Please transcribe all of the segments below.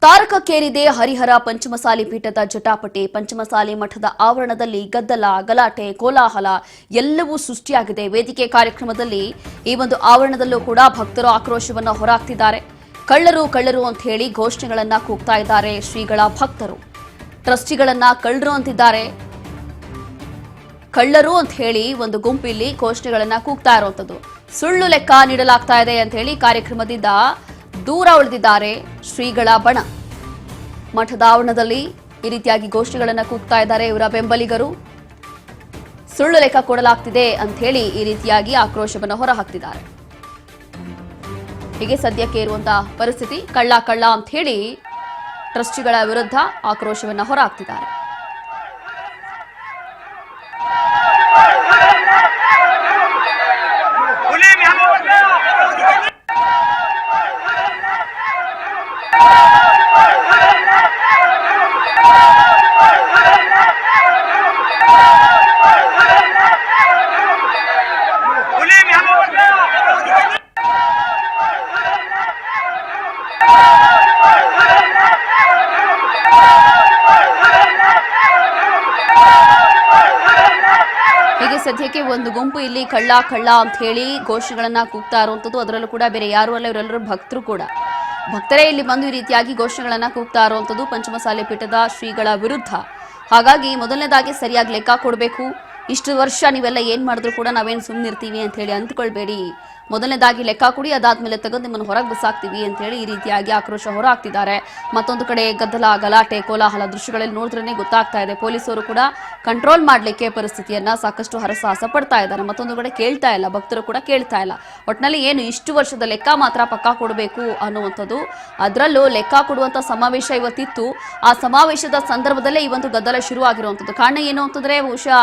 ತಾರಕಕ್ಕೇರಿದೆ ಹರಿಹರ ಪಂಚಮಸಾಲಿ ಪೀಠದ ಜಟಾಪಟಿ. ಪಂಚಮಸಾಲಿ ಮಠದ ಆವರಣದಲ್ಲಿ ಗದ್ದಲ, ಗಲಾಟೆ, ಕೋಲಾಹಲ ಎಲ್ಲವೂ ಸೃಷ್ಟಿಯಾಗಿದೆ. ವೇದಿಕೆ ಕಾರ್ಯಕ್ರಮದಲ್ಲಿ ಈ ಒಂದು ಆವರಣದಲ್ಲೂ ಕೂಡ ಭಕ್ತರು ಆಕ್ರೋಶವನ್ನು ಹೊರಹಾಕ್ತಿದ್ದಾರೆ. ಕಳ್ಳರು ಕಳ್ಳರು ಅಂತ ಹೇಳಿ ಘೋಷಣೆಗಳನ್ನ ಕೂಗ್ತಾ ಇದ್ದಾರೆ ಶ್ರೀಗಳ ಭಕ್ತರು. ಟ್ರಸ್ಟಿಗಳನ್ನ ಕಳ್ಳರು ಅಂತಿದ್ದಾರೆ. ಕಳ್ಳರು ಅಂತ ಹೇಳಿ ಒಂದು ಗುಂಪಿಲ್ಲಿ ಘೋಷಣೆಗಳನ್ನ ಕೂಗ್ತಾ ಇರುವಂತದ್ದು. ಸುಳ್ಳು ಲೆಕ್ಕ ನೀಡಲಾಗ್ತಾ ಇದೆ ಅಂತ ಹೇಳಿ ಕಾರ್ಯಕ್ರಮದಿಂದ ದೂರ ಉಳಿದಿದ್ದಾರೆ ಶ್ರೀಗಳ ಬಣ. ಮಠದ ಆವರಣದಲ್ಲಿ ಈ ರೀತಿಯಾಗಿ ಘೋಷಣೆಗಳನ್ನ ಕೂಗ್ತಾ ಇದ್ದಾರೆ ಇವರ ಬೆಂಬಲಿಗರು. ಸುಳ್ಳು ಲೆಕ್ಕ ಕೊಡಲಾಗ್ತಿದೆ ಅಂತ ಹೇಳಿ ಈ ರೀತಿಯಾಗಿ ಆಕ್ರೋಶವನ್ನು ಹೊರಹಾಕ್ತಿದ್ದಾರೆ. ಹೀಗೆ ಸದ್ಯಕ್ಕೆ ಇರುವಂತಹ ಪರಿಸ್ಥಿತಿ. ಕಳ್ಳ ಕಳ್ಳ ಅಂತ ಹೇಳಿ ಟ್ರಸ್ಟಿಗಳ ವಿರುದ್ಧ ಆಕ್ರೋಶವನ್ನ ಹೊರಹಾಕ್ತಿದ್ದಾರೆ. ಹೀಗೆ ಸದ್ಯಕ್ಕೆ ಒಂದು ಗುಂಪು ಇಲ್ಲಿ ಕಳ್ಳ ಕಳ್ಳ ಅಂತ ಹೇಳಿ ಘೋಷಣೆಗಳನ್ನ ಕೂಗ್ತಾ ಇರುವಂತದ್ದು. ಅದರಲ್ಲೂ ಕೂಡ ಬೇರೆ ಯಾರು ಅಲ್ಲ, ಇವರೆಲ್ಲರೂ ಭಕ್ತರು ಕೂಡ. ಭಕ್ತರೇ ಇಲ್ಲಿ ಬಂದು ಈ ರೀತಿಯಾಗಿ ಘೋಷಣೆಗಳನ್ನ ಕೂಗ್ತಾ ಇರುವಂತದ್ದು ಪಂಚಮಸಾಲಿ ಪೀಠದ ಶ್ರೀಗಳ ವಿರುದ್ಧ. ಹಾಗಾಗಿ ಮೊದಲನೇದಾಗಿ ಸರಿಯಾಗಿ ಲೆಕ್ಕ ಕೊಡಬೇಕು. ಇಷ್ಟು ವರ್ಷ ನೀವೆಲ್ಲ ಏನ್ ಮಾಡಿದ್ರು ಕೂಡ ನಾವೇನು ಸುಮ್ಮನಿರ್ತೀವಿ ಅಂತ ಹೇಳಿ ಅಂದ್ಕೊಳ್ಬೇಡಿ. ಮೊದಲನೇದಾಗಿ ಲೆಕ್ಕ ಕೊಡಿ, ಅದಾದ್ಮೇಲೆ ತೆಗೆದು ನಿಮ್ಮನ್ನು ಹೊರಗೆ ಬಸಾಕ್ತೀವಿ ಅಂತ ಹೇಳಿ ಈ ರೀತಿಯಾಗಿ ಆಕ್ರೋಶ ಹೊರಹಾಕ್ತಿದ್ದಾರೆ. ಮತ್ತೊಂದು ಕಡೆ ಗದ್ದಲ, ಗಲಾಟೆ, ಕೋಲಾಹಲ ದೃಶ್ಯಗಳಲ್ಲಿ ನೋಡಿದ್ರೇ ಗೊತ್ತಾಗ್ತಾ ಇದೆ. ಪೊಲೀಸರು ಕೂಡ ಕಂಟ್ರೋಲ್ ಮಾಡಲಿಕ್ಕೆ ಪರಿಸ್ಥಿತಿಯನ್ನ ಸಾಕಷ್ಟು ಹರಸಾಹಸ ಪಡ್ತಾ ಇದ್ದಾರೆ. ಮತ್ತೊಂದು ಕಡೆ ಕೇಳ್ತಾ ಇಲ್ಲ, ಭಕ್ತರು ಕೂಡ ಕೇಳ್ತಾ ಇಲ್ಲ. ಒಟ್ಟಿನಲ್ಲಿ ಏನು ಇಷ್ಟು ವರ್ಷದ ಲೆಕ್ಕ ಮಾತ್ರ ಪಕ್ಕಾ ಕೊಡಬೇಕು ಅನ್ನುವಂಥದ್ದು. ಅದರಲ್ಲೂ ಲೆಕ್ಕ ಕೊಡುವಂತ ಸಮಾವೇಶ ಇವತ್ತಿತ್ತು. ಆ ಸಮಾವೇಶದ ಸಂದರ್ಭದಲ್ಲೇ ಈ ಒಂದು ಗದ್ದಲ ಶುರು ಆಗಿರುವಂಥದ್ದು. ಕಾರಣ ಏನು ಅಂತಂದ್ರೆ ಬಹುಶಃ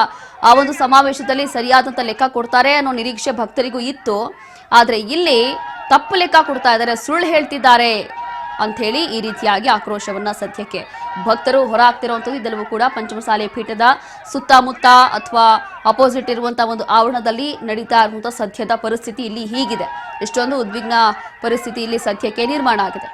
ಆ ಒಂದು ಸಮಾವೇಶದಲ್ಲಿ ಸರಿಯಾದಂತ ಲೆಕ್ಕ ಕೊಡ್ತಾರೆ ಅನ್ನೋ ನಿರೀಕ್ಷೆ ಭಕ್ತರಿಗೂ ಇತ್ತು. ಆದ್ರೆ ಇಲ್ಲಿ ತಪ್ಪು ಲೆಕ್ಕ ಕೊಡ್ತಾ ಇದ್ದಾರೆ, ಸುಳ್ಳು ಹೇಳ್ತಿದ್ದಾರೆ ಅಂತ ಹೇಳಿ ಈ ರೀತಿಯಾಗಿ ಆಕ್ರೋಶವನ್ನ ಸದ್ಯಕ್ಕೆ ಭಕ್ತರು ಹೊರಹಾಕ್ತಿರುವಂಥದ್ದು. ಇದೆಲ್ಲವೂ ಕೂಡ ಪಂಚಮಸಾಲಿ ಪೀಠದ ಸುತ್ತಮುತ್ತ ಅಥವಾ ಅಪೋಸಿಟ್ ಇರುವಂತಹ ಒಂದು ಆವರಣದಲ್ಲಿ ನಡೀತಾ ಇರುವಂತಹ ಸದ್ಯದ ಪರಿಸ್ಥಿತಿ ಇಲ್ಲಿ ಹೀಗಿದೆ. ಇಷ್ಟೊಂದು ಉದ್ವಿಗ್ನ ಪರಿಸ್ಥಿತಿ ಇಲ್ಲಿ ಸದ್ಯಕ್ಕೆ ನಿರ್ಮಾಣ ಆಗಿದೆ.